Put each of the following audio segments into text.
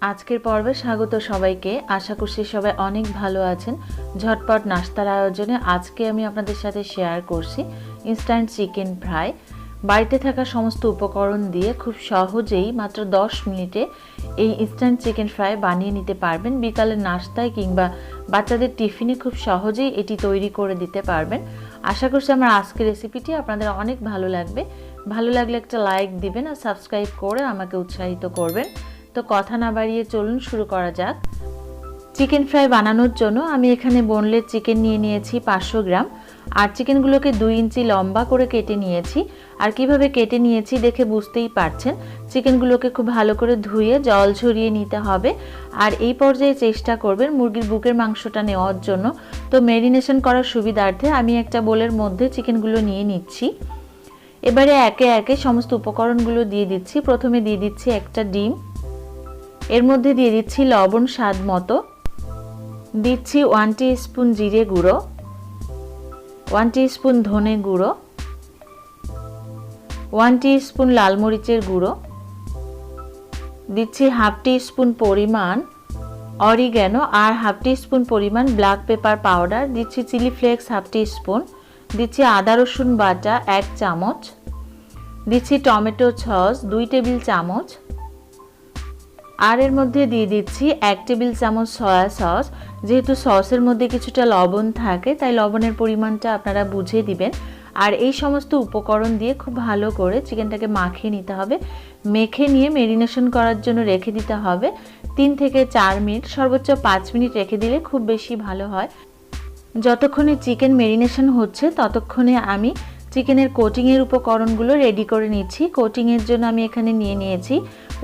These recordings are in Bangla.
আজকের পর্বে স্বাগত সবাইকে। আশা করছি সবাই অনেক ভালো আছেন। ঝটপট নাস্তার আয়োজনে আজকে আমি আপনাদের সাথে শেয়ার করছি ইনস্ট্যান্ট চিকেন ফ্রাই। বাড়িতে থাকা সমস্ত উপকরণ দিয়ে খুব সহজেই মাত্র 10 মিনিটে এই ইনস্ট্যান্ট চিকেন ফ্রাই বানিয়ে নিতে পারবেন। বিকালের নাস্তায় কিংবা বাচ্চাদের টিফিনে খুব সহজেই এটি তৈরি করে দিতে পারবেন। আশা করছি আমার আজকের রেসিপিটি আপনাদের অনেক ভালো লাগবে। ভালো লাগলে একটা লাইক দিবেন আর সাবস্ক্রাইব করে আমাকে উৎসাহিত করবেন। তো কথা না বাড়িয়ে চলুন শুরু করা যাক। চিকেন ফ্রাই বানানোর জন্য আমি এখানে বোনলেস চিকেন নিয়ে নিয়েছি 500 গ্রাম, আর চিকেনগুলোকে 2 ইঞ্চি লম্বা করে কেটে নিয়েছি। আর কিভাবে কেটে নিয়েছি দেখে বুঝতেই পারছেন। চিকেনগুলোকে খুব ভালো করে ধুয়ে জল ঝরিয়ে নিতে হবে। আর এই পর্যায়ে চেষ্টা করবেন মুরগির বুকের মাংসটা নেওয়ার জন্য। তো ম্যারিনেশন করার সুবিধার্থে আমি একটা বোলের মধ্যে চিকেনগুলো নিয়ে নিচ্ছি। এবারে একে একে সমস্ত উপকরণগুলো দিয়ে দিচ্ছি। প্রথমে দিয়ে দিচ্ছি একটা ডিম, এর মধ্যে দিয়ে দিচ্ছি লবণ স্বাদ মতো, দিচ্ছি 1 টিস্পুন জিরে গুঁড়ো, 1 টিস্পুন ধনে গুঁড়ো, 1 টিস্পুন লাল মরিচের গুঁড়ো, দিচ্ছি 1/2 টিস্পুন পরিমাণ অরিগ্যানো আর 1/2 টিস্পুন পরিমাণ ব্ল্যাক পেপার পাউডার, দিচ্ছি চিলি ফ্লেক্স 1/2 টিস্পুন, দিচ্ছি আদা রসুন বাটা 1 চামচ, দিচ্ছি টমেটো সস 2 টেবিল চামচ, আর এর মধ্যে দিয়ে দিচ্ছি 1 টেবিল চামচ সয়া সস। যেহেতু সসের মধ্যে কিছুটা লবণ থাকে তাই লবণের পরিমাণটা আপনারা বুঝে দিবেন। আর এই সমস্ত উপকরণ দিয়ে খুব ভালো করে চিকেনটাকে মাখিয়ে নিতে হবে। মেখে নিয়ে ম্যারিনেশন করার জন্য রেখে দিতে হবে 3 থেকে 4 মিনিট, সর্বোচ্চ 5 মিনিট রেখে দিলে খুব বেশি ভালো হয়। যতক্ষণে চিকেন ম্যারিনেশন হচ্ছে ততক্ষণে আমি চিকেনের কোটিংয়ের উপকরণগুলো রেডি করে নিচ্ছি। কোটিংয়ের জন্য আমি এখানে নিয়ে নিয়েছি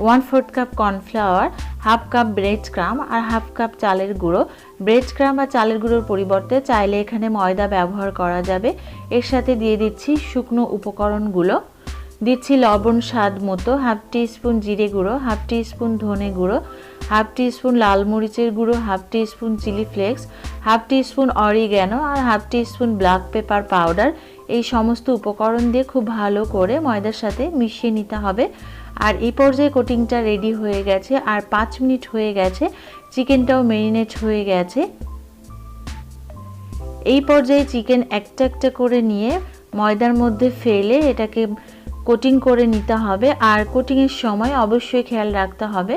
1/4 cup cornflour, 1/2 cup bread crumb আর 1/2 কাপ চালের গুঁড়ো। ব্রেড ক্রাম আর চালের গুঁড়োর পরিবর্তে চাইলে এখানে ময়দা ব্যবহার করা যাবে। এর সাথে দিয়ে দিচ্ছি শুকনো উপকরণগুলো, দিচ্ছি লবণ স্বাদ মতো, 1/2 টিস্পুন জিরে গুঁড়ো, 1/2 টিস্পুন ধনে গুঁড়ো, 1/2 টিস্পুন লাল মরিচের গুঁড়ো, 1/2 teaspoon chilli flakes, 1/2 teaspoon oregano আর 1/2 টিস্পুন ব্ল্যাক পেপার পাউডার। এই সমস্ত উপকরণ দিয়ে খুব ভালো করে ময়দার সাথে মিশিয়ে নিতে হবে। আর এই পর্যায়ে কোটিংটা রেডি হয়ে গেছে আর 5 মিনিট হয়ে গেছে, চিকেনটাও ম্যারিনেট হয়ে গেছে। এই পর্যায়ে চিকেন একটা একটা করে নিয়ে ময়দার মধ্যে ফেলে এটাকে কোটিং করে নিতে হবে। আর কোটিংয়ের সময় অবশ্যই খেয়াল রাখতে হবে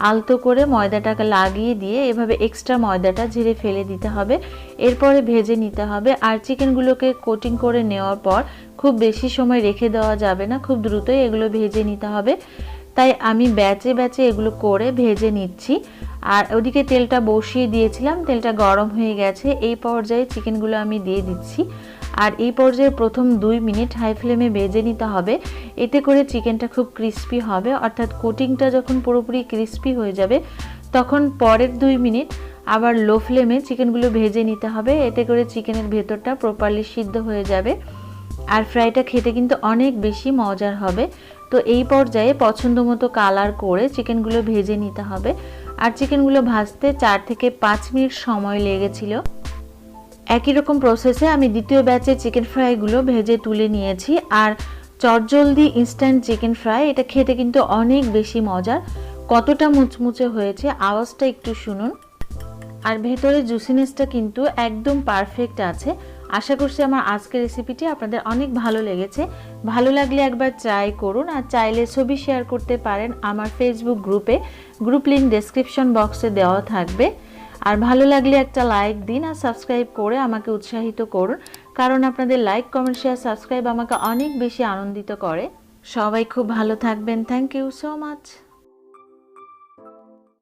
আলতো করে ময়দাটাকে লাগিয়ে দিয়ে এভাবে এক্সট্রা ময়দাটা ঝেড়ে ফেলে দিতে হবে। এরপরে ভেজে নিতে হবে। আর চিকেনগুলোকে কোটিং করে নেওয়ার পর খুব বেশি সময় রেখে দেওয়া যাবে না, খুব দ্রুতই এগুলো ভেজে নিতে হবে। তাই আমি ব্যাচে ব্যাচে এগুলো করে ভেজে নিচ্ছি। আর ওদিকে তেলটা বসিয়ে দিয়েছিলাম, তেলটা গরম হয়ে গেছে। এই পর্যায়ে চিকেনগুলো আমি দিয়ে দিচ্ছি। আর এই পর্যায়ে প্রথম 2 মিনিট হাই ফ্লেমে ভেজে নিতে হবে। এতে করে চিকেনটা খুব ক্রিস্পি হবে, অর্থাৎ কোটিংটা যখন পুরোপুরি ক্রিস্পি হয়ে যাবে তখন পরের 2 মিনিট আবার লো ফ্লেমে চিকেনগুলো ভেজে নিতে হবে। এতে করে চিকেনের ভেতরটা প্রপারলি সিদ্ধ হয়ে যাবে আর ফ্রাইটা খেতে কিন্তু অনেক বেশি মজার হবে। তো এই পর্যায়ে পছন্দ মতো কালার করে চিকেনগুলো ভেজে নিতে হবে। আর চিকেনগুলো ভাজতে 4 থেকে 5 মিনিট সময় লেগেছিল। একই রকম প্রসেসে আমি দ্বিতীয় ব্যাচে চিকেন ফ্রাইগুলো ভেজে তুলে নিয়েছি। আর চটজলদি ইনস্ট্যান্ট চিকেন ফ্রাই, এটা খেতে কিন্তু অনেক বেশি মজার। কতটা মুচমুচে হয়েছে আওয়াজটা একটু শুনুন। আর ভেতরে জুসিনেসটা কিন্তু একদম পারফেক্ট আছে। আশা করছি আমার আজকের রেসিপিটি আপনাদের অনেক ভালো লেগেছে। ভালো লাগলে একবার ট্রাই করুন। আর চাইলে ছবি শেয়ার করতে পারেন আমার ফেসবুক গ্রুপে, গ্রুপ লিঙ্ক ডেসক্রিপশন বক্সে দেওয়া থাকবে। আর ভালো লাগলে একটা লাইক দিন আর সাবস্ক্রাইব করে আমাকে উৎসাহিত করুন, কারণ আপনাদের লাইক, কমেন্ট, শেয়ার, সাবস্ক্রাইব আমাকে অনেক বেশি আনন্দিত করে। সবাই খুব ভালো থাকবেন। Thank you so much.